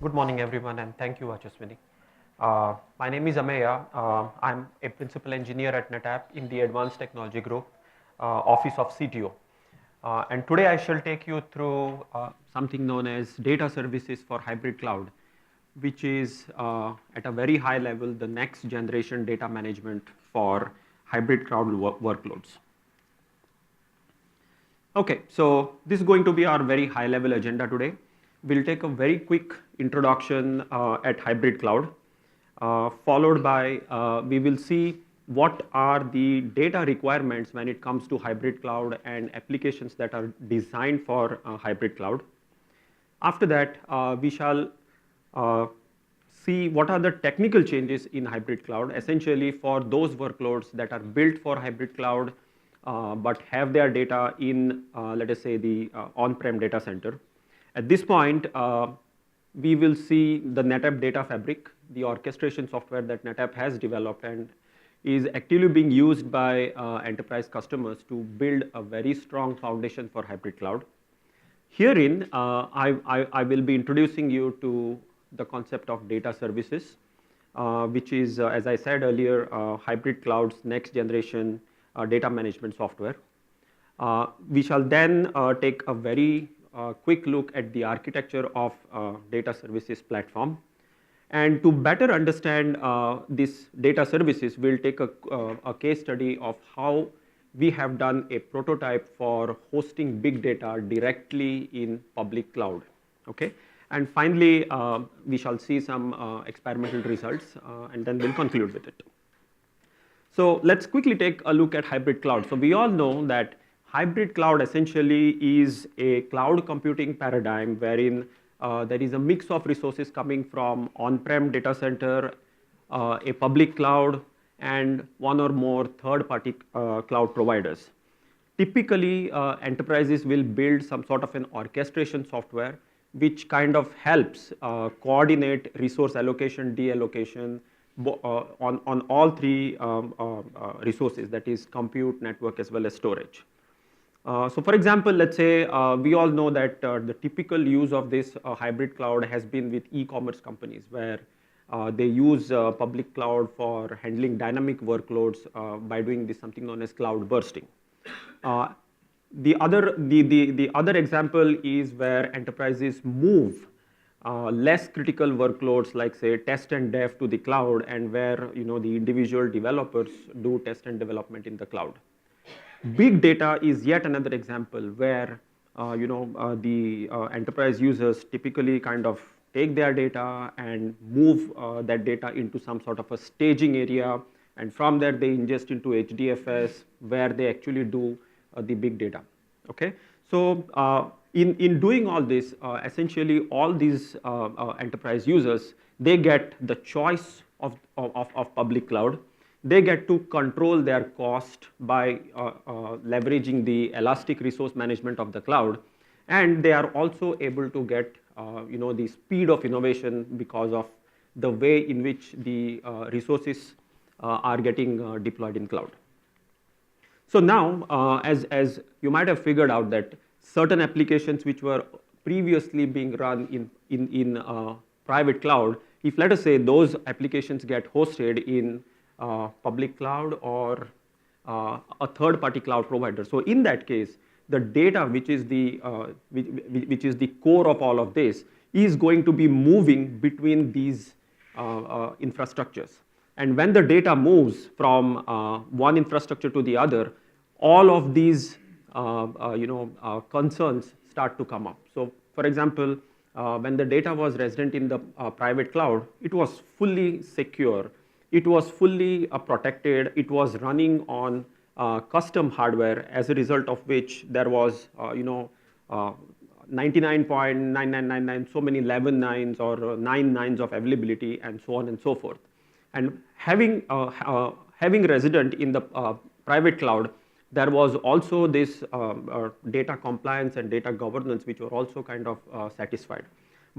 Good morning, everyone, and thank you, Achaswini. My name is Ameya. I'm a principal engineer at NetApp in the Advanced Technology Group, Office of CTO. And today I shall take you through something known as data services for hybrid cloud, which is at a very high level the next generation data management for hybrid cloud workloads. Okay, so this is going to be our very high level agenda today. We'll take a very quick introduction at hybrid cloud, followed by we will see what are the data requirements when it comes to hybrid cloud and applications that are designed for hybrid cloud. After that, we shall see what are the technical changes in hybrid cloud, essentially for those workloads that are built for hybrid cloud but have their data in, let us say, the on-prem data center. At this point, we will see the NetApp data fabric, the orchestration software that NetApp has developed and is actively being used by enterprise customers to build a very strong foundation for hybrid cloud. Herein, I will be introducing you to the concept of data services, which is, as I said earlier, hybrid cloud's next generation data management software. We shall then take a very quick look at the architecture of data services platform. And to better understand this data services, we'll take a case study of how we have done a prototype for hosting big data directly in public cloud. Okay, and finally, we shall see some experimental results, and then we'll conclude with it. So let's quickly take a look at hybrid cloud. So we all know that hybrid cloud essentially is a cloud computing paradigm wherein there is a mix of resources coming from on-prem data center, a public cloud, and one or more third-party cloud providers. Typically, enterprises will build some sort of an orchestration software which kind of helps coordinate resource allocation, deallocation, on all three resources, that is compute, network, as well as storage. So for example, let's say we all know that the typical use of this hybrid cloud has been with e-commerce companies where they use public cloud for handling dynamic workloads by doing this something known as cloud bursting. The other example is where enterprises move less critical workloads like say test and dev to the cloud, and where the individual developers do test and development in the cloud. Big data is yet another example where the enterprise users typically kind of take their data and move that data into some sort of a staging area, and from there they ingest into HDFS where they actually do the big data. Okay, so in doing all this, essentially all these enterprise users, they get the choice of public cloud. They get to control their cost by leveraging the elastic resource management of the cloud, and they are also able to get the speed of innovation because of the way in which the resources are getting deployed in cloud. So now, as you might have figured out that certain applications which were previously being run in private cloud, if let us say those applications get hosted in public cloud or a third-party cloud provider. So in that case, the data which is the core of all of this is going to be moving between these infrastructures. And when the data moves from one infrastructure to the other, all of these concerns start to come up. So for example, when the data was resident in the private cloud, it was fully secure. It was fully protected. It was running on custom hardware, as a result of which there was 99.9999, so many 11 nines or 9 nines of availability, and so on and so forth. And having resident in the private cloud, there was also this data compliance and data governance, which were also kind of satisfied.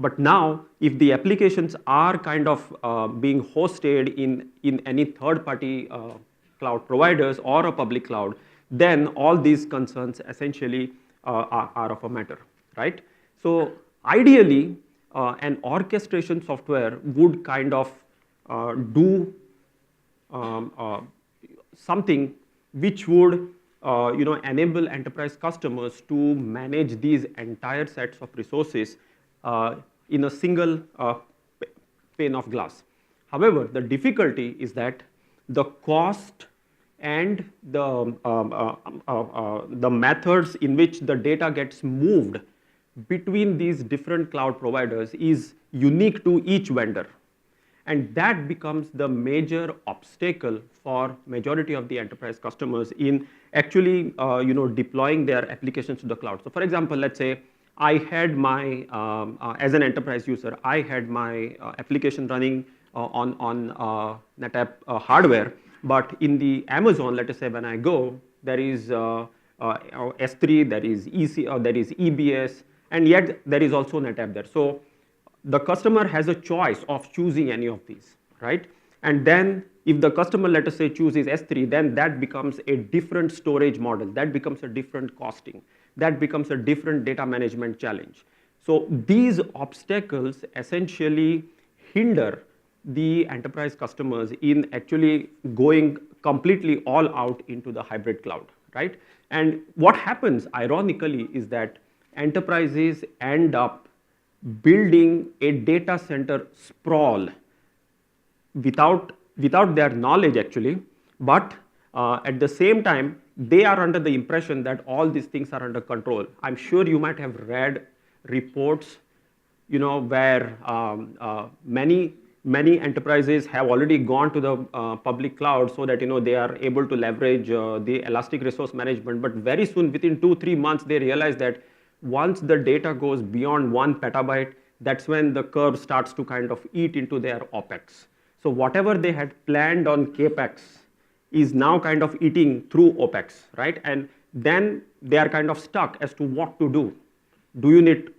But now, if the applications are kind of being hosted in any third-party cloud providers or a public cloud, then all these concerns essentially are of a matter, right? So ideally, an orchestration software would kind of do something which would enable enterprise customers to manage these entire sets of resources in a single pane of glass. However, the difficulty is that the cost and the methods in which the data gets moved between these different cloud providers is unique to each vendor. And that becomes the major obstacle for majority of the enterprise customers in actually deploying their applications to the cloud. So for example, let's say I had my, as an enterprise user, I had my application running on NetApp hardware, but in the Amazon, let us say when I go, there is S3, there is EC, there is EBS, and yet there is also NetApp there. So the customer has a choice of choosing any of these, right? And then if the customer, let us say, chooses S3, then that becomes a different storage model. That becomes a different costing. That becomes a different data management challenge. So these obstacles essentially hinder the enterprise customers in actually going completely all out into the hybrid cloud, right? And what happens, ironically, is that enterprises end up building a data center sprawl without their knowledge actually, but at the same time, they are under the impression that all these things are under control. I'm sure you might have read reports, where many enterprises have already gone to the public cloud so that they are able to leverage the elastic resource management. But very soon, within 2-3 months, they realize that once the data goes beyond 1 petabyte, that's when the curve starts to kind of eat into their OPEX. So whatever they had planned on CAPEX is now kind of eating through OPEX, right? And then they are kind of stuck as to what to do. Do you need,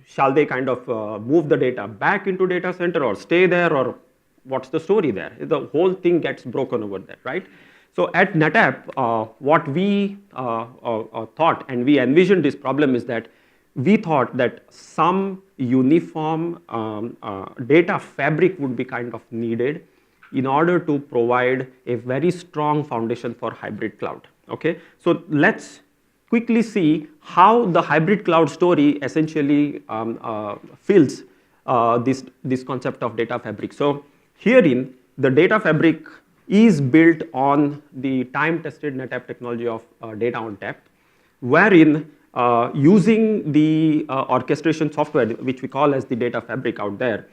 shall they kind of move the data back into data center or stay there, or what's the story there? The whole thing gets broken over there, right? So at NetApp, what we thought and we envisioned this problem is that we thought that some uniform data fabric would be kind of needed in order to provide a very strong foundation for hybrid cloud. Okay, so let's quickly see how the hybrid cloud story essentially fills this concept of data fabric. So herein, the data fabric is built on the time-tested NetApp technology of data on tap, wherein using the orchestration software, which we call as the data fabric out there,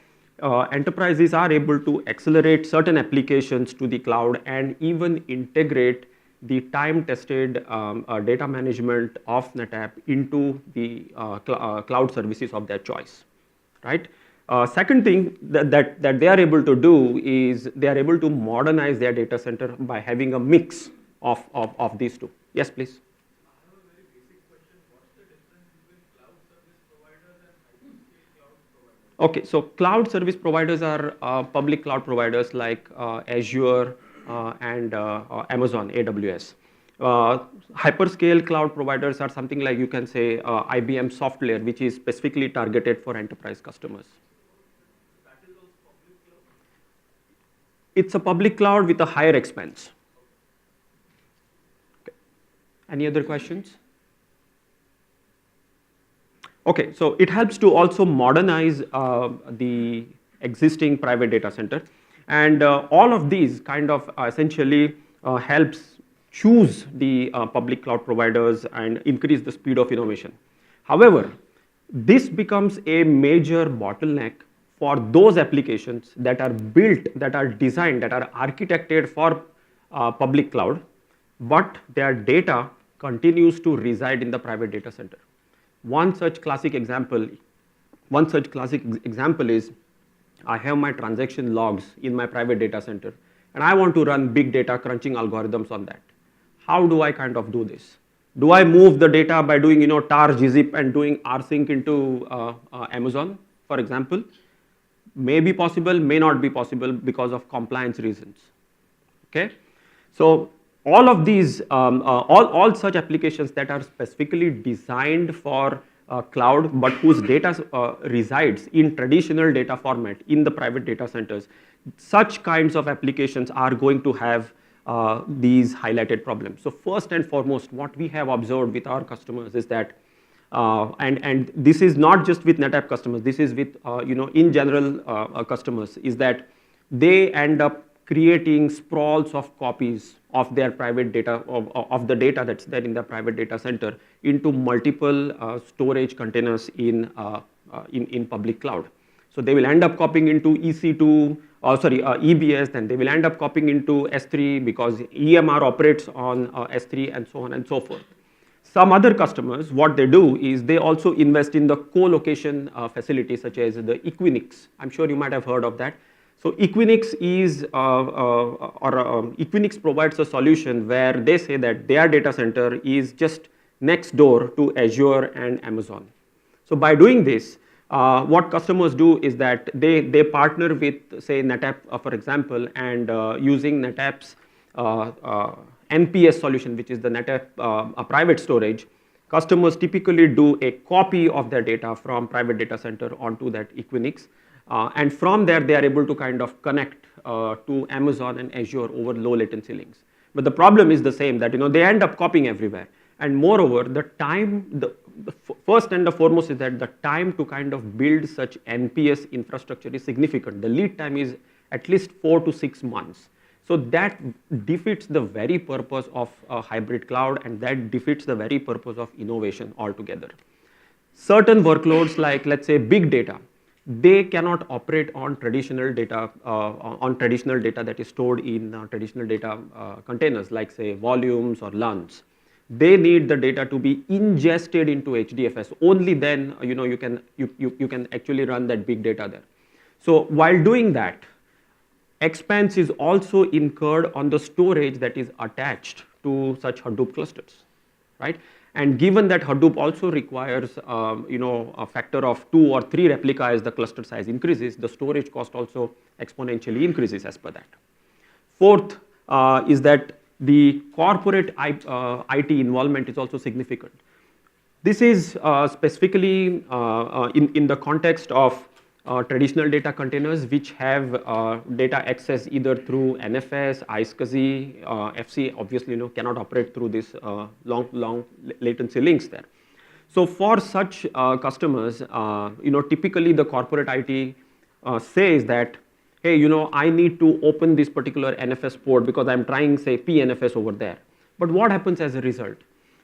enterprises are able to accelerate certain applications to the cloud and even integrate the time-tested data management of NetApp into the cloud services of their choice, right? Second thing that they are able to do is they are able to modernize their data center by having a mix of these two. Yes, please. Okay, so cloud service providers are public cloud providers like Azure and Amazon, AWS. Hyperscale cloud providers are something like, you can say, IBM SoftLayer, which is specifically targeted for enterprise customers. It's a public cloud with a higher expense. Okay. Any other questions? Okay, so it helps to also modernize the existing private data center. And all of these kind of essentially helps choose the public cloud providers and increase the speed of innovation. However, this becomes a major bottleneck for those applications that are built, that are designed, that are architected for public cloud, but their data continues to reside in the private data center. One such classic example is I have my transaction logs in my private data center, and I want to run big data crunching algorithms on that. How do I kind of do this? Do I move the data by doing tar gzip and doing rsync into Amazon, for example? May be possible, may not be possible because of compliance reasons. Okay, so all of these, all such applications that are specifically designed for cloud, but whose data resides in traditional data format in the private data centers, such kinds of applications are going to have these highlighted problems. So first and foremost, what we have observed with our customers is that, and this is not just with NetApp customers, this is with in general customers, is that they end up creating sprawls of copies of their private data, of the data that's there in the private data center into multiple storage containers in public cloud. So they will end up copying into EC2, EBS, then they will end up copying into S3 because EMR operates on S3 and so on and so forth. Some other customers, what they do is they also invest in the co-location facilities such as the Equinix. I'm sure you might have heard of that. So Equinix Equinix provides a solution where they say that their data center is just next door to Azure and Amazon. So by doing this, what customers do is that they partner with, say, NetApp, for example, and using NetApp's NPS solution, which is the NetApp private storage, customers typically do a copy of their data from private data center onto that Equinix. And from there, they are able to kind of connect to Amazon and Azure over low latency links. But the problem is the same, that they end up copying everywhere. And moreover, the time, the first and the foremost is that the time to kind of build such NPS infrastructure is significant. The lead time is at least 4 to 6 months. So that defeats the very purpose of a hybrid cloud, and that defeats the very purpose of innovation altogether. Certain workloads like, let's say, big data, they cannot operate on traditional data that is stored in traditional data containers, like, say, volumes or LUNs. They need the data to be ingested into HDFS. Only then you can actually run that big data there. So while doing that, expense is also incurred on the storage that is attached to such Hadoop clusters, right? And given that Hadoop also requires a factor of 2 or 3 replica as the cluster size increases, the storage cost also exponentially increases as per that. Fourth is that the corporate IT involvement is also significant. This is specifically in the context of traditional data containers, which have data access either through NFS, iSCSI, FC, obviously cannot operate through this long latency links there. So for such customers, typically the corporate IT says that, hey, I need to open this particular NFS port because I'm trying, say, PNFS over there. But what happens as a result?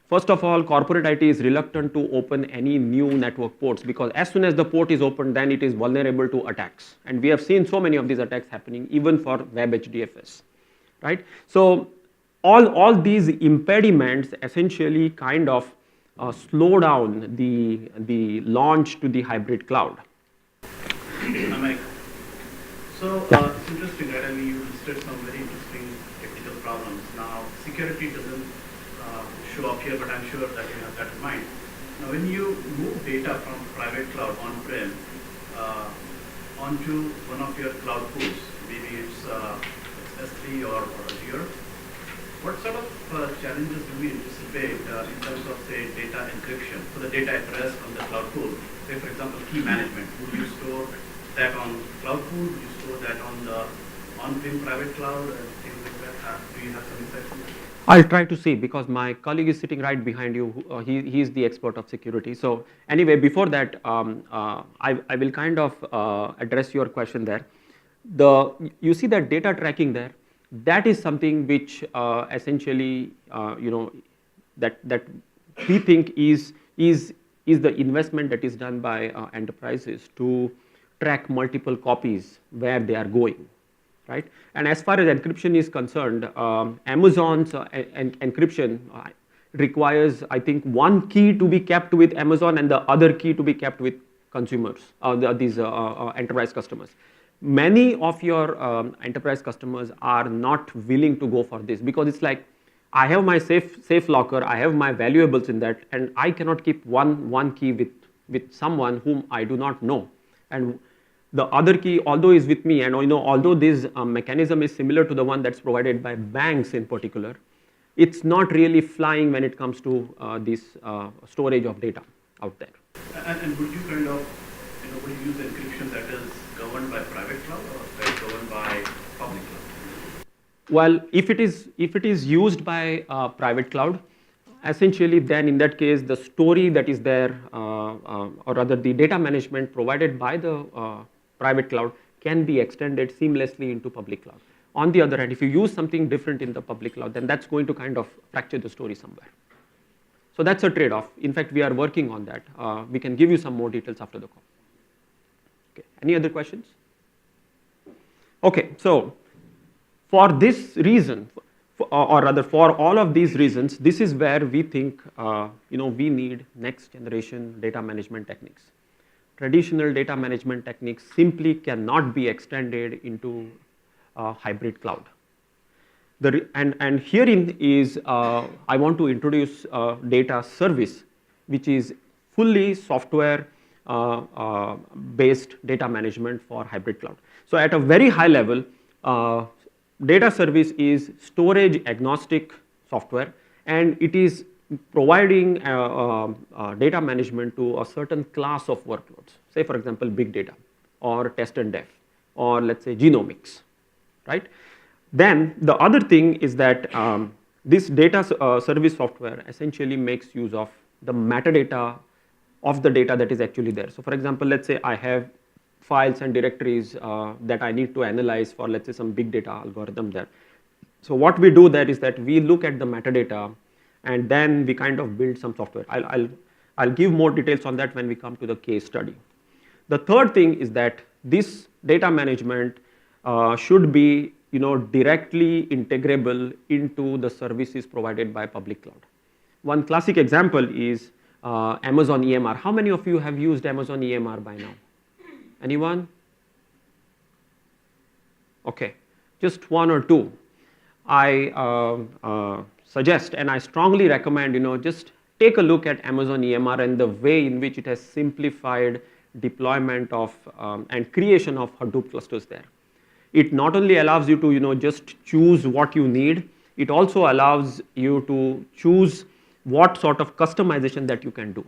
First of all, corporate IT is reluctant to open any new network ports because as soon as the port is opened, then it is vulnerable to attacks. And we have seen so many of these attacks happening even for web HDFS, right? So all these impediments essentially kind of slow down the launch to the hybrid cloud. Ameya. So it's interesting, right? I mean, you listed some very interesting technical problems. Now, security doesn't show up here, but I'm sure that you have that in mind. Now, when you move data from private cloud on-prem onto one of your cloud pools, maybe it's S3 or Azure, what sort of challenges do we anticipate in terms of, say, data encryption for the data at rest on the cloud pool? Say, for example, key management. Would you store that on cloud pool? Would you store that on the on-prem private cloud and things like that? Do you have some insights on that? I'll try to see because my colleague is sitting right behind you. He's the expert of security. So anyway, before that, I will kind of address your question there. You see that data tracking there, that is something which essentially, that we think is the investment that is done by enterprises to track multiple copies where they are going. Right? And as far as encryption is concerned, Amazon's encryption requires, I think, one key to be kept with Amazon and the other key to be kept with consumers, these enterprise customers. Many of your enterprise customers are not willing to go for this because it's like, I have my safe locker, I have my valuables in that, and I cannot keep one key with someone whom I do not know. And the other key, although is with me, and although this mechanism is similar to the one that's provided by banks in particular, it's not really flying when it comes to this storage of data out there. And would you kind of, would you use encryption that is governed by private cloud or that is governed by public cloud? Well, if it is used by private cloud, essentially then in that case the story that is there, or rather the data management provided by the private cloud can be extended seamlessly into public cloud. On the other hand, if you use something different in the public cloud, then that's going to kind of fracture the story somewhere. So that's a trade-off. In fact, we are working on that. We can give you some more details after the call. Okay. Any other questions? Okay. So for this reason, or rather for all of these reasons, this is where we think we need next generation data management techniques. Traditional data management techniques simply cannot be extended into hybrid cloud. And herein is I want to introduce data service, which is fully software based data management for hybrid cloud. So at a very high level, data service is storage agnostic software, and it is providing data management to a certain class of workloads. Say for example, big data or test and dev, or let's say genomics, right? Then the other thing is that this data service software essentially makes use of the metadata of the data that is actually there. So for example, let's say I have files and directories that I need to analyze for, let's say, some big data algorithm there. So what we do there is that we look at the metadata and then we kind of build some software. I'll give more details on that when we come to the case study. The third thing is that this data management should be directly integrable into the services provided by public cloud. One classic example is Amazon EMR. How many of you have used Amazon EMR by now? Anyone? Okay, just one or two. I suggest and I strongly recommend, just take a look at Amazon EMR and the way in which it has simplified deployment of and creation of Hadoop clusters there. It not only allows you to, just choose what you need, it also allows you to choose what sort of customization that you can do.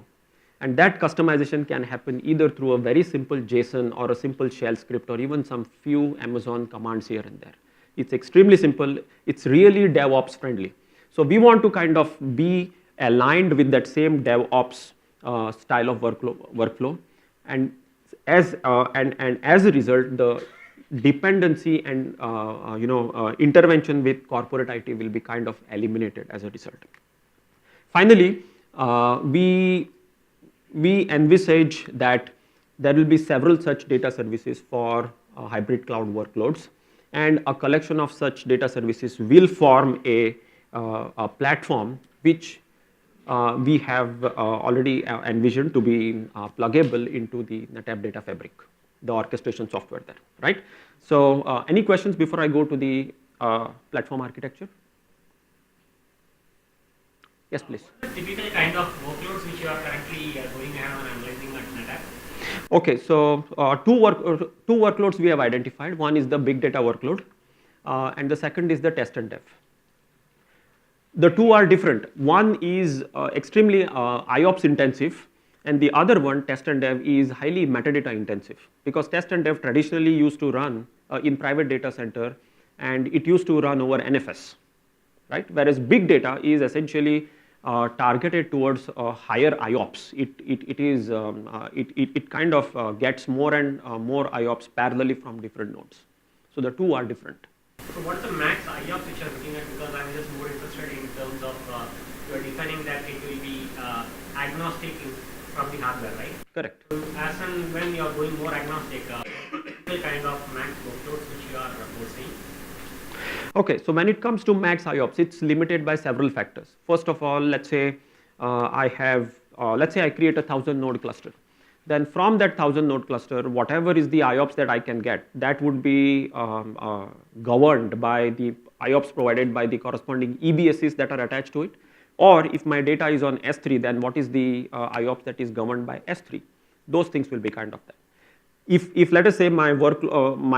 And that customization can happen either through a very simple JSON or a simple shell script or even some few Amazon commands here and there. It's extremely simple. It's really DevOps friendly. So we want to kind of be aligned with that same DevOps style of workflow. And as a result, the dependency and intervention with corporate IT will be kind of eliminated as a result. Finally, we envisage that there will be several such data services for hybrid cloud workloads, and a collection of such data services will form a platform which we have already envisioned to be pluggable into the NetApp data fabric, the orchestration software there, right? So any questions before I go to the platform architecture? Yes, please. What are the typical kind of workloads which you are currently going ahead and analyzing at NetApp? Okay, so two workloads we have identified. One is the big data workload, and the second is the test and dev. The two are different. One is extremely IOPS intensive, and the other one, test and dev, is highly metadata intensive, because test and dev traditionally used to run in private data center, and it used to run over NFS, right? Whereas big data is essentially targeted towards higher IOPS. It kind of gets more and more IOPS parallelly from different nodes. So the two are different. So what is the max IOPS which you are looking at? Because I'm just more interested in terms of you are defining that it will be agnostic from the hardware, right? Correct. So as and when you are going more agnostic, what kind of max workloads which you are foreseeing? Okay, so when it comes to max IOPS, it's limited by several factors. First of all, let's say I create a 1,000 node cluster. Then from that 1,000 node cluster, whatever is the IOPS that I can get, that would be governed by the IOPS provided by the corresponding EBSs that are attached to it. Or if my data is on S3, then what is the IOPS that is governed by S3? Those things will be kind of that. If let us say my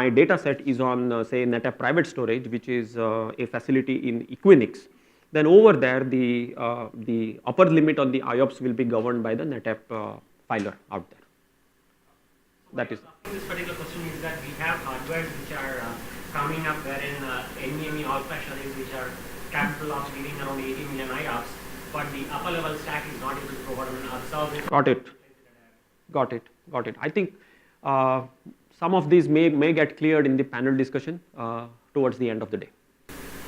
data set is on say NetApp private storage, which is a facility in Equinix, then over there the upper limit on the IOPS will be governed by the NetApp filer out there. That is. This particular question is that we have hardware which are coming up wherein NVMe all-flash arrays which are capable of giving around 80 million IOPS, but the upper level stack is not able to provide an service. Got it. I think some of these may get cleared in the panel discussion towards the end of the day.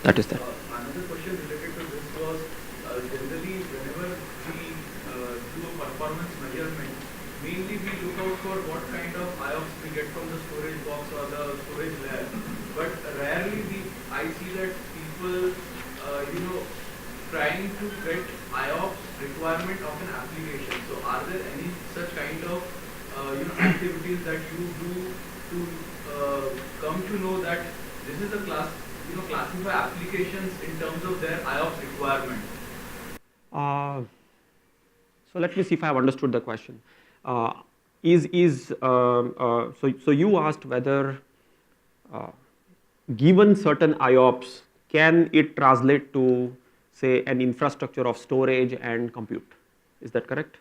That is that. Another question related to this was generally whenever we do a performance measurement, mainly we look out for what kind of IOPS we get from the storage box or the storage layer. But rarely I see that people, trying to get IOPS requirement of an application. So are there any such kind of activities that you do to come to know that this is a classify applications in terms of their IOPS requirement? So let me see if I have understood the question. So you asked whether given certain IOPS, can it translate to say an infrastructure of storage and compute? Is that correct?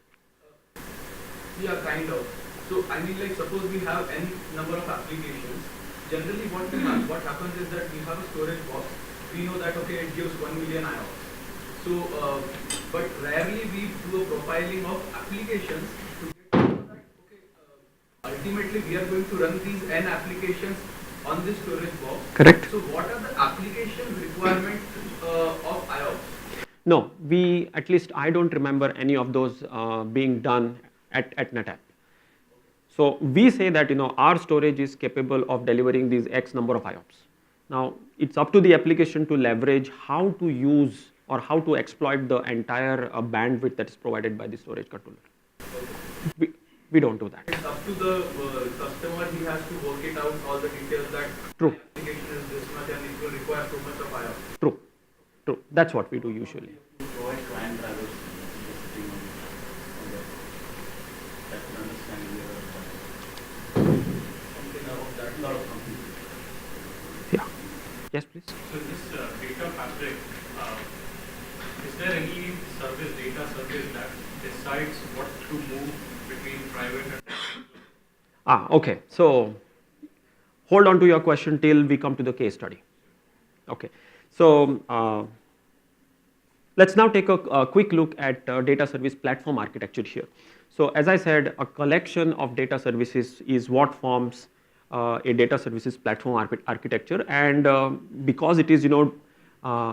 Yeah, kind of. So I mean, like suppose we have n number of applications. Generally, what happens is that we have a storage box. We know that okay, it gives 1 million IOPS. So, but rarely we do a profiling of applications to get to know that okay, ultimately we are going to run these n applications on this storage box. Correct. So, what are the application requirements of IOPS? No, at least I don't remember any of those being done at NetApp. So we say that our storage is capable of delivering these X number of IOPS. Now it's up to the application to leverage how to use or how to exploit the entire bandwidth that is provided by the storage controller. We don't do that. It's up to the customer. He has to work it out all the details that True. the application is this much and it will require so much of IOPS. True. That's what we do usually. To provide client drivers sitting on that. That could understand something about that lot of companies. Yeah. Yes, please. So this data fabric, is there any data service that decides what to move between private and Okay. So hold on to your question till we come to the case study. Okay. So let's now take a quick look at data service platform architecture here. So as I said, a collection of data services is what forms a data services platform architecture, and because it is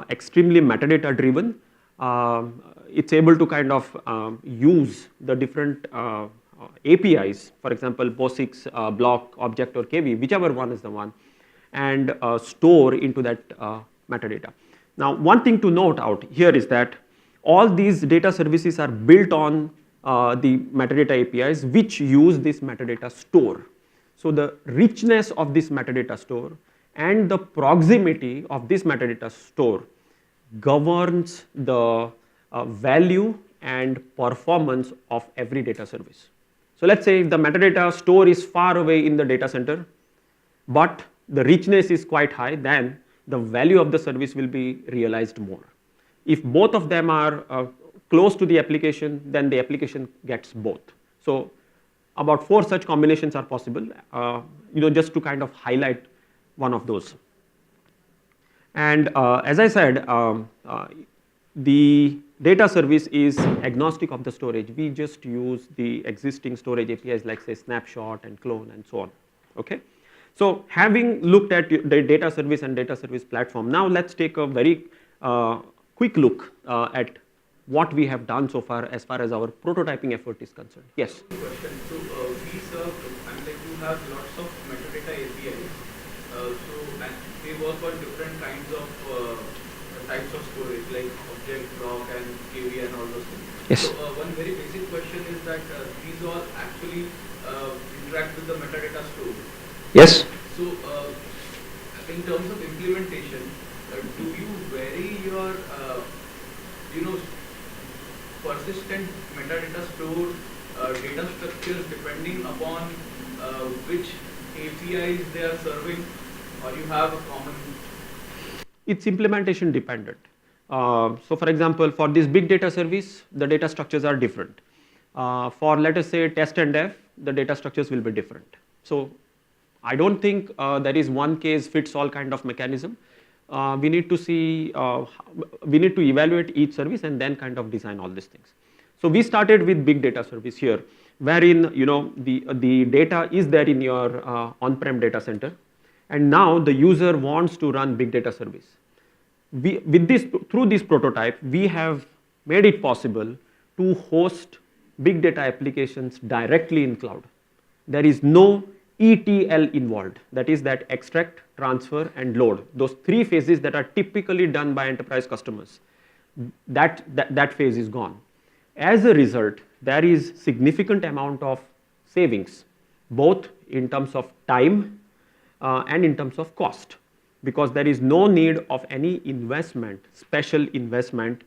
extremely metadata driven, it's able to kind of use the different APIs, for example POSIX, block, object or KV, whichever one is the one, and store into that metadata. Now one thing to note out here is that all these data services are built on the metadata APIs which use this metadata store. So the richness of this metadata store and the proximity of this metadata store governs the value and performance of every data service. So let's say if the metadata store is far away in the data center, but the richness is quite high, then the value of the service will be realized more. If both of them are close to the application, then the application gets both. So about 4 such combinations are possible, just to kind of highlight one of those. And as I said, the data service is agnostic of the storage. We just use the existing storage APIs like say snapshot and clone and so on. Okay. So having looked at the data service and data service platform, now let's take a very quick look at what we have done so far as our prototyping effort is concerned. Yes? Question. So we serve, you have lots of metadata APIs. And they work on different kinds of types of storage like object, block and KV and all those things. Yes. So one very basic question is that these all actually interact with the metadata store. Yes. So in terms of implementation, do you vary your persistent metadata store data structures depending upon which APIs they are serving, or you have a common? It's implementation dependent. So for example, for this big data service, the data structures are different. For let us say test and dev, the data structures will be different. So I don't think there is one case fits all kind of mechanism. We need to see, we need to evaluate each service and then kind of design all these things. So we started with big data service here, wherein the data is there in your on-prem data center, and now the user wants to run big data service. Through this prototype, we have made it possible to host big data applications directly in cloud. There is no ETL involved, that is that extract, transfer and load. Those three phases that are typically done by enterprise customers, that phase is gone. As a result, there is significant amount of savings, both in terms of time and in terms of cost, because there is no need of any investment, special investment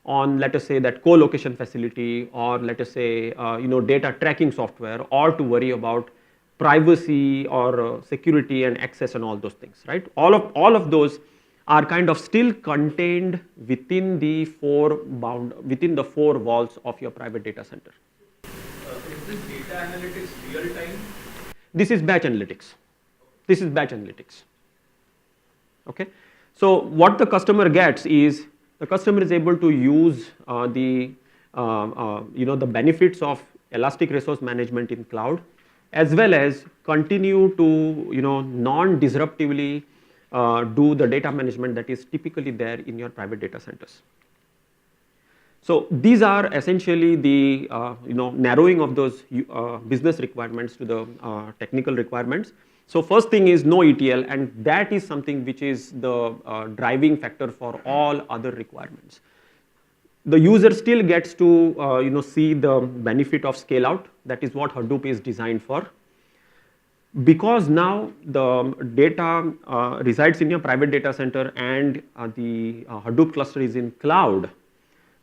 on, let us say, that co-location facility, or let us say data tracking software, or to worry about privacy or security and access and all those things, right? All of those are kind of still contained within the four walls of your private data center. Is this data analytics real time? This is batch analytics. This is batch analytics. Okay. So what the customer gets is, the customer is able to use the benefits of elastic resource management in cloud, as well as continue to non-disruptively do the data management that is typically there in your private data centers. So these are essentially the narrowing of those business requirements to the technical requirements. So first thing is no ETL, and that is something which is the driving factor for all other requirements. The user still gets to see the benefit of scale out. That is what Hadoop is designed for. Because now the data resides in your private data center and the Hadoop cluster is in cloud,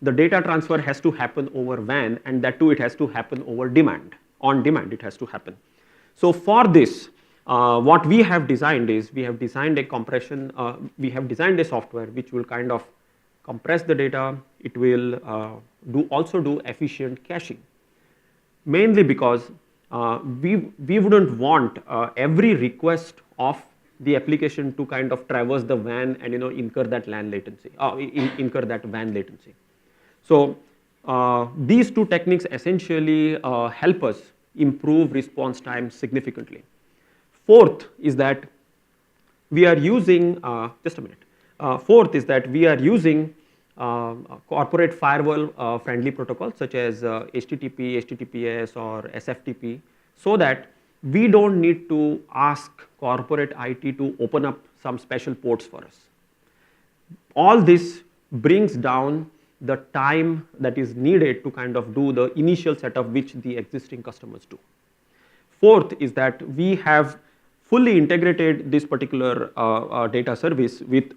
the data transfer has to happen over WAN, and that too it has to happen over demand. On demand it has to happen. So for this, what we have designed is, we have designed a compression, we have designed a software which will kind of compress the data. It will also do efficient caching, mainly because we wouldn't want every request of the application to kind of traverse the WAN and incur that LAN latency, incur that WAN latency. So these two techniques essentially help us improve response time significantly. Fourth is that we are using, fourth is that we are using corporate firewall friendly protocols such as HTTP, HTTPS or SFTP, so that we don't need to ask corporate IT to open up some special ports for us. All this brings down the time that is needed to kind of do the initial setup which the existing customers do. Fourth is that we have fully integrated this particular data service with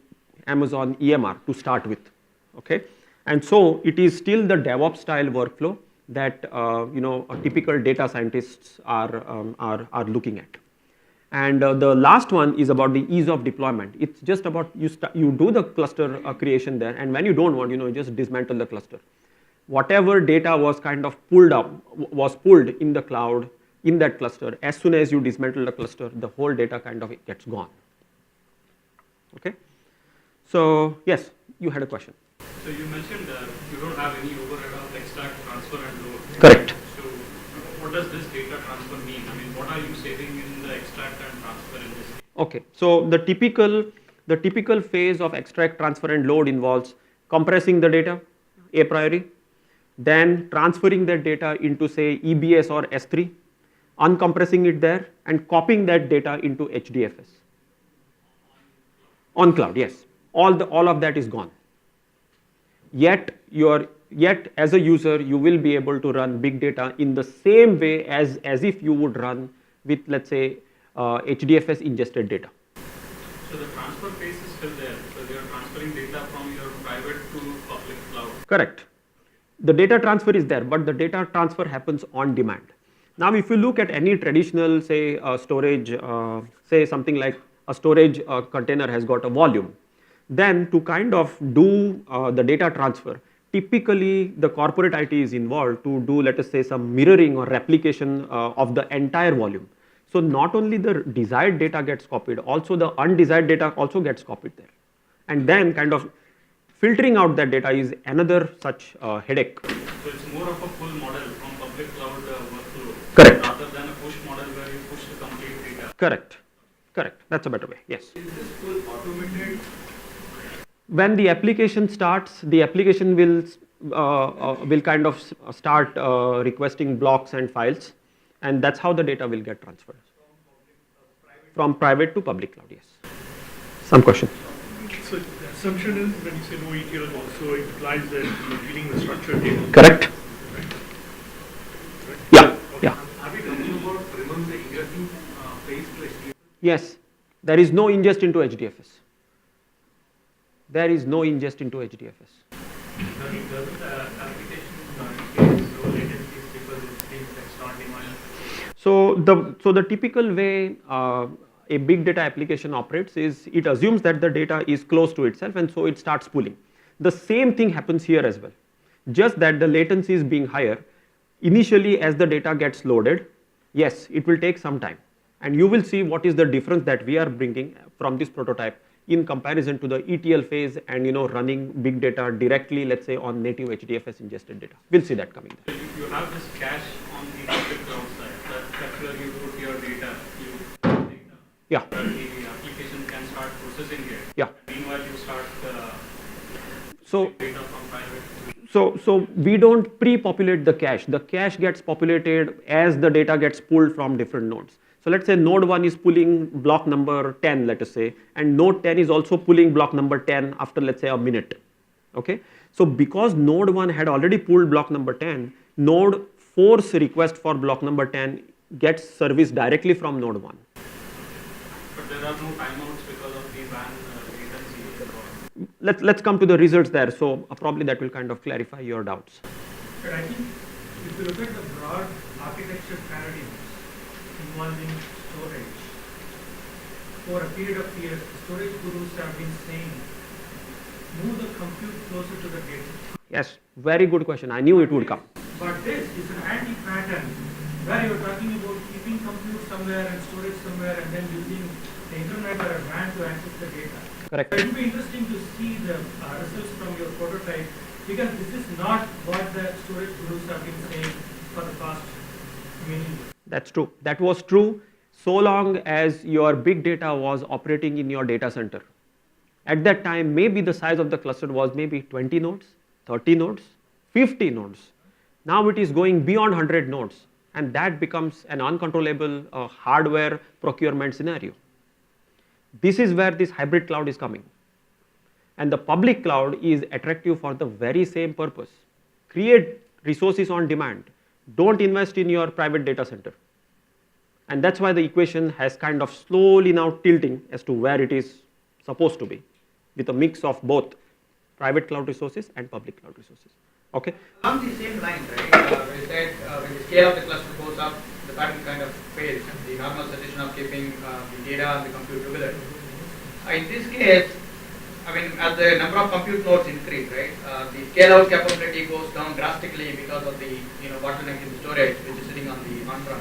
Amazon EMR to start with. Okay, and so it is still the DevOps style workflow that typical data scientists are looking at. And the last one is about the ease of deployment. It's just about you do the cluster creation there, and when you don't want, you just dismantle the cluster. Whatever data was kind of pulled in the cloud in that cluster, as soon as you dismantle the cluster, the whole data kind of gets gone. Okay, so yes, you had a question. So you mentioned you don't have any overhead of extract, transfer and load. Correct. So what does this data transfer mean? I mean, what are you saving in the extract and transfer in this? Okay, so the typical phase of extract, transfer and load involves compressing the data a priori, then transferring that data into say EBS or S3, uncompressing it there and copying that data into HDFS. On cloud, yes. All of that is gone. Yet as a user, you will be able to run big data in the same way as if you would run with, let's say, HDFS ingested data. So the transfer phase is still there. So they are transferring data from your private to public cloud. Correct. The data transfer is there, but the data transfer happens on demand. Now, if you look at any traditional, say, storage, say something like a storage container has got a volume, then to kind of do the data transfer, typically the corporate IT is involved to do, let us say, some mirroring or replication of the entire volume. So not only the desired data gets copied, also the undesired data also gets copied there. And then kind of filtering out that data is another such headache. So it's more of a pull model from public cloud workflow. Correct. Rather than a push model where you push the complete data. Correct. Correct. That's a better way. Yes. Is this full automated? When the application starts, the application will kind of start requesting blocks and files, and that's how the data will get transferred from private to public cloud. Yes. Some question. So the assumption is when you say no ETL also, it implies that you're dealing with structured data. Correct. Yeah. Yeah. Are we talking about remove the ingesting phase to HDFS? Yes. There is no ingest into HDFS. There is no ingest into HDFS. Doesn't the application face low latencies because it thinks that's not demanded? So the typical way a big data application operates is it assumes that the data is close to itself, and so it starts pulling. The same thing happens here as well, just that the latency is being higher. Initially, as the data gets loaded, yes, it will take some time, and you will see what is the difference that we are bringing from this prototype in comparison to the ETL phase and running big data directly, let's say, on native HDFS ingested data. We'll see that coming there. So you have this cache on the public cloud side. That's where you put your data. Yeah. The application can start processing it. Yeah. Meanwhile, you start So data from private. So we don't pre-populate the cache. The cache gets populated as the data gets pulled from different nodes. So let's say node 1 is pulling block number 10, let us say, and node 10 is also pulling block number 10 after, let's say, a minute. Okay. So because node 1 had already pulled block number 10, node 4's request for block number 10 gets serviced directly from node 1. But there are no timeouts because of the WAN latency. Let's come to the results there. So probably that will kind of clarify your doubts. But I think if you look at the broad architecture paradigms involving storage, for a period of years, storage gurus have been saying, move the compute closer to the data. Yes, very good question. I knew it would come. But this is an anti-pattern where you're talking about keeping compute somewhere and storage somewhere and then using the internet or a WAN to access the data. Correct. It would be interesting to see the results from your prototype, because this is not what the storage gurus have been saying for the past many years. That's true. That was true so long as your big data was operating in your data center. At that time, maybe the size of the cluster was maybe 20 nodes, 30 nodes, 50 nodes. Now it is going beyond 100 nodes, and that becomes an uncontrollable hardware procurement scenario. This is where this hybrid cloud is coming. And the public cloud is attractive for the very same purpose. Create resources on demand. Don't invest in your private data center. And that's why the equation has kind of slowly now tilting as to where it is supposed to be, with a mix of both private cloud resources and public cloud resources. Okay? Along the same lines, right, when you said when the scale of the cluster goes up, the pattern kind of fails, the normal suggestion of keeping the data and the compute together. In this case, I mean, as the number of compute nodes increase, right, the scale out capability goes down drastically because of the bottleneck in the storage, which is sitting on the on-prem.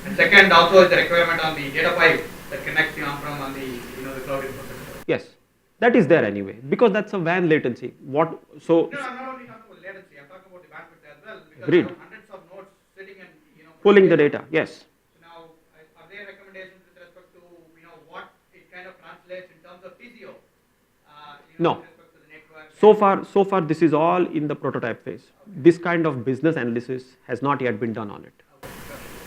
And second, also is the requirement on the data pipe that connects the on-prem and the cloud infrastructure. Yes, that is there anyway, because that's a WAN latency. No, I'm not only talking about latency, I'm talking about the bandwidth as well, because Agreed. there are hundreds of nodes sitting and Pulling the data, yes. So now, are there recommendations with respect to what it kind of translates in terms of TCO? No. With respect to the network? So far, this is all in the prototype phase. This kind of business analysis has not yet been done on it.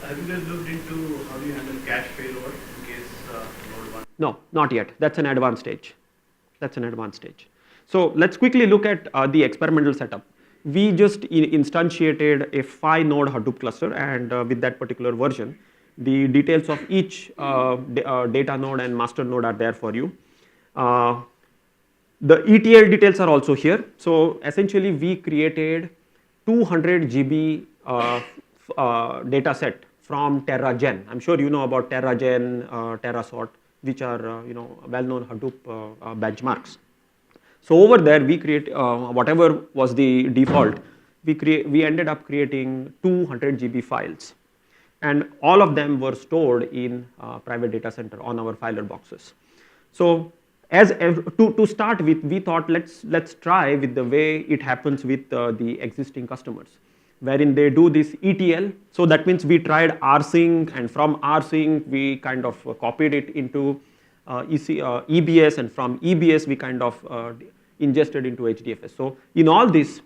Have you guys looked into how do you handle cache failover in case node 1? No, not yet. That's an advanced stage. That's an advanced stage. So let's quickly look at the experimental setup. We just instantiated a 5-node Hadoop cluster, and with that particular version, the details of each data node and master node are there for you. The ETL details are also here. So essentially, we created 200 GB data set from TerraGen. I'm sure you know about TerraGen, TerraSort, which are well-known Hadoop benchmarks. So over there, we create whatever was the default. We ended up creating 200 GB files, and all of them were stored in private data center on our filer boxes. So to start with, we thought let's try with the way it happens with the existing customers, wherein they do this ETL. So that means we tried rsync, and from rsync we kind of copied it into EBS, and from EBS we kind of ingested into HDFS. So in all this,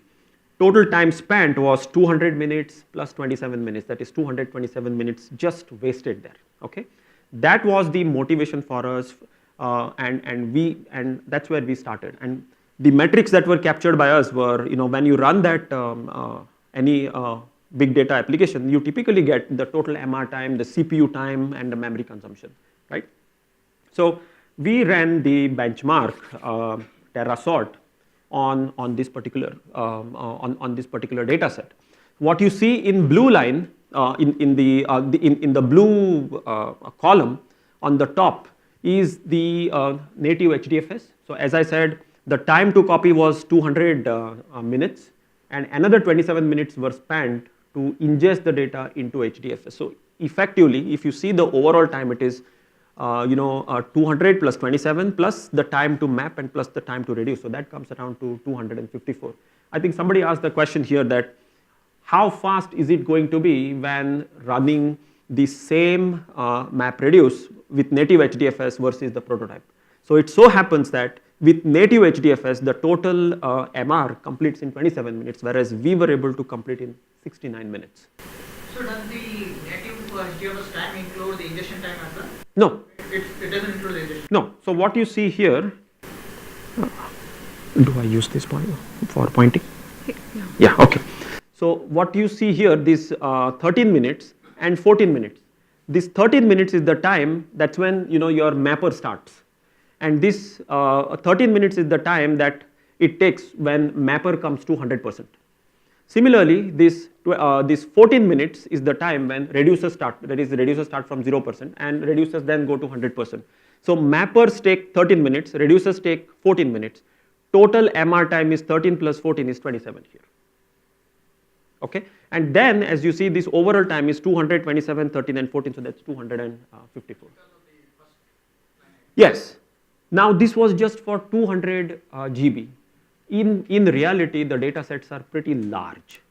total time spent was 200 minutes plus 27 minutes. That is 227 minutes just wasted there. Okay, that was the motivation for us, and that's where we started. And the metrics that were captured by us were, when you run that any big data application, you typically get the total MR time, the CPU time, and the memory consumption, right? So we ran the benchmark TerraSort on this particular data set. What you see in blue line in the blue column on the top is the native HDFS. So as I said, the time to copy was 200 minutes, and another 27 minutes were spent to ingest the data into HDFS. So effectively, if you see the overall time, it is 200 plus 27 plus the time to map and plus the time to reduce. So that comes around to 254. I think somebody asked the question here that how fast is it going to be when running the same map reduce with native HDFS versus the prototype. So it so happens that with native HDFS, the total MR completes in 27 minutes, whereas we were able to complete in 69 minutes. So does the native HDFS time include the ingestion time as well? No. It doesn't include the ingestion. No. So what you see here, do I use this point for pointing? No. Yeah, okay. So what you see here, this 13 minutes and 14 minutes. This 13 minutes is the time, that's when your mapper starts. And this 13 minutes is the time that it takes when mapper comes to 100%. Similarly, this 14 minutes is the time when reducers start, that is, the reducers start from 0% and reducers then go to 100%. So mappers take 13 minutes, reducers take 14 minutes. Total MR time is 13 plus 14 is 27 here. Okay, and then as you see, this overall time is 227, 13 and 14, so that's 254. Yes. Now this was just for 200 GB. In reality, the data sets are pretty large,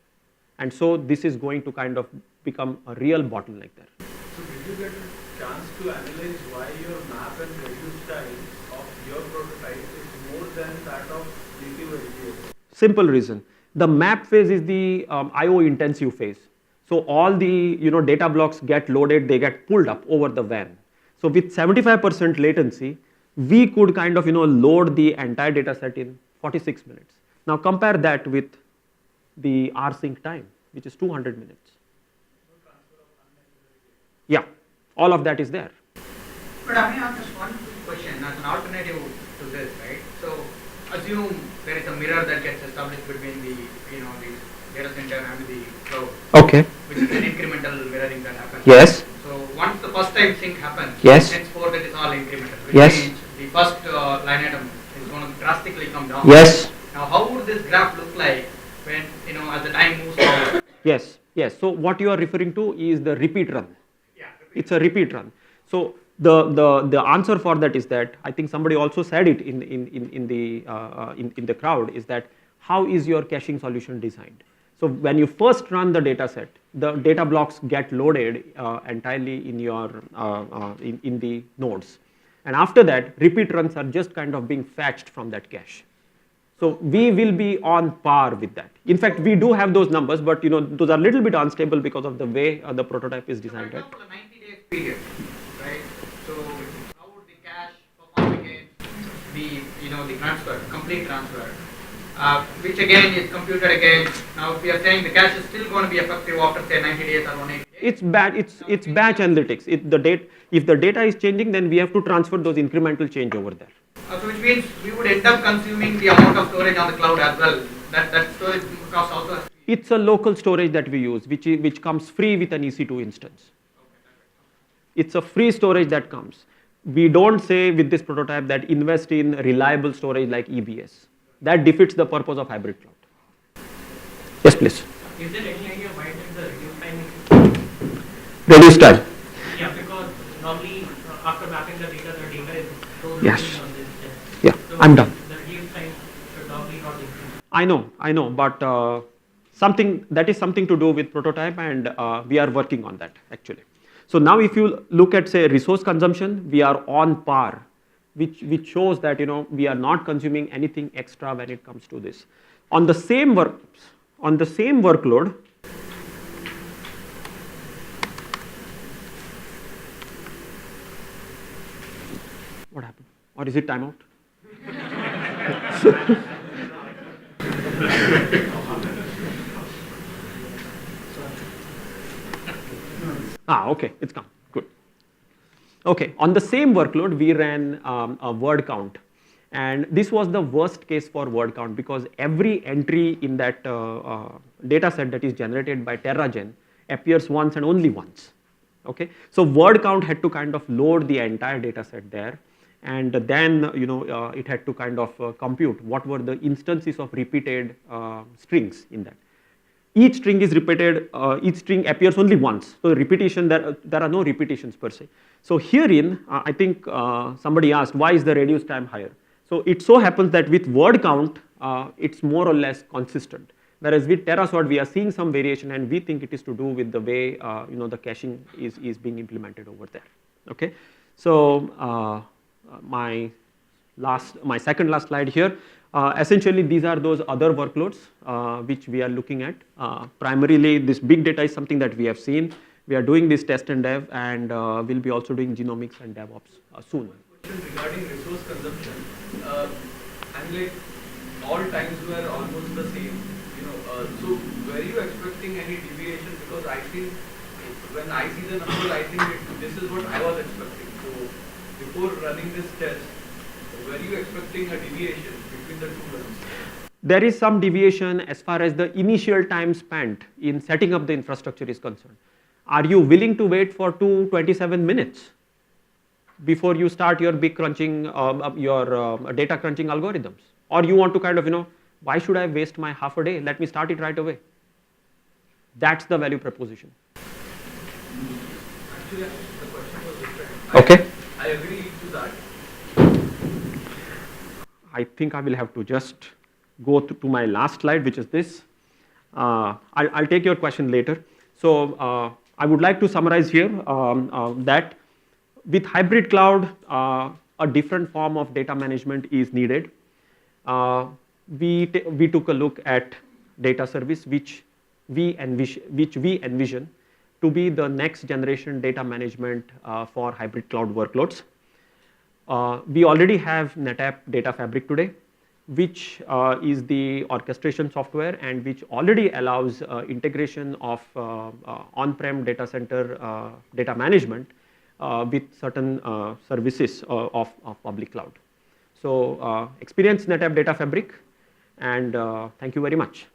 and so this is going to kind of become a real bottleneck there. So did you get a chance to analyze why your map and reduce time of your prototype is more than that of native HDFS? Simple reason. The map phase is the IO intensive phase. So all the data blocks get loaded, they get pulled up over the WAN. So with 75% latency, we could kind of load the entire data set in 46 minutes. Now compare that with the rsync time, which is 200 minutes. Yeah, all of that is there. But I may ask just one question as an alternative to this, right? So assume there is a mirror that gets established between the the data center and the cloud. Okay. Which is an incremental mirroring that happens. Yes. So once the first time sync happens, yes, henceforth it is all incremental. Which yes. means the first line item is going to drastically come down. Yes. Now how would this graph look like when as the time moves forward? Yes. Yes. So what you are referring to is the repeat run. Yeah. It's a repeat run. So the answer for that is that I think somebody also said it in the crowd, is that how is your caching solution designed? So when you first run the data set, the data blocks get loaded entirely in your in the nodes, and after that repeat runs are just kind of being fetched from that cache. So we will be on par with that. In fact, we do have those numbers, but those are a little bit unstable because of the way the prototype is designed. For example, a 90-day period, right? So how would the cache perform against the transfer, complete transfer, which again is computed against. Now if we are saying the cache is still going to be effective after say 90 days or 180 days. It's bad. It's batch analytics. If the data is changing, then we have to transfer those incremental change over there. So which means we would end up consuming the amount of storage on the cloud as well. That storage cost also has to be. It's a local storage that we use, which comes free with an EC2 instance. It's a free storage that comes. We don't say with this prototype that invest in reliable storage like EBS. That defeats the purpose of hybrid cloud. Yes, please. Is there any idea why did the reduce time is? Reduce time. Yeah, because normally after mapping the data is stored Yes. on this test. Yeah, So I'm done. the reduce time should normally not increase. I know, but that is something to do with prototype, and we are working on that actually. So now, if you look at say resource consumption, we are on par, which shows that we are not consuming anything extra when it comes to this. On the same workload, what happened? Or is it timeout? Okay, it's come. Good. Okay, on the same workload, we ran a word count. And this was the worst case for word count because every entry in that data set that is generated by TerraGen appears once and only once. Okay, so word count had to kind of load the entire data set there, and then it had to kind of compute what were the instances of repeated strings in that. Each string is repeated, each string appears only once. So repetition, there are no repetitions per se. So herein, I think somebody asked, why is the reduce time higher? So it so happens that with word count, it's more or less consistent. Whereas with TerraSort, we are seeing some variation, and we think it is to do with the way the caching is being implemented over there. Okay, so my second last slide here. Essentially, these are those other workloads which we are looking at. Primarily, this big data is something that we have seen. We are doing this test and dev, and we'll be also doing genomics and DevOps soon. Question regarding resource consumption. And like all times were almost the same. So were you expecting any deviation? Because I think when I see the number, I think this is what I was expecting. So before running this test, were you expecting a deviation between the two runs? There is some deviation as far as the initial time spent in setting up the infrastructure is concerned. Are you willing to wait for 27 minutes before you start your big crunching, your data crunching algorithms? Or you want to kind of, why should I waste my half a day? Let me start it right away. That's the value proposition. Actually, the question was different. Okay. I agree to that. I think I will have to just go to my last slide, which is this. I'll take your question later. So I would like to summarize here that with hybrid cloud, a different form of data management is needed. We took a look at data service, which we envision to be the next generation data management for hybrid cloud workloads. We already have NetApp Data Fabric today, which is the orchestration software and which already allows integration of on-prem data center data management with certain services of public cloud. So experience NetApp Data Fabric, and thank you very much.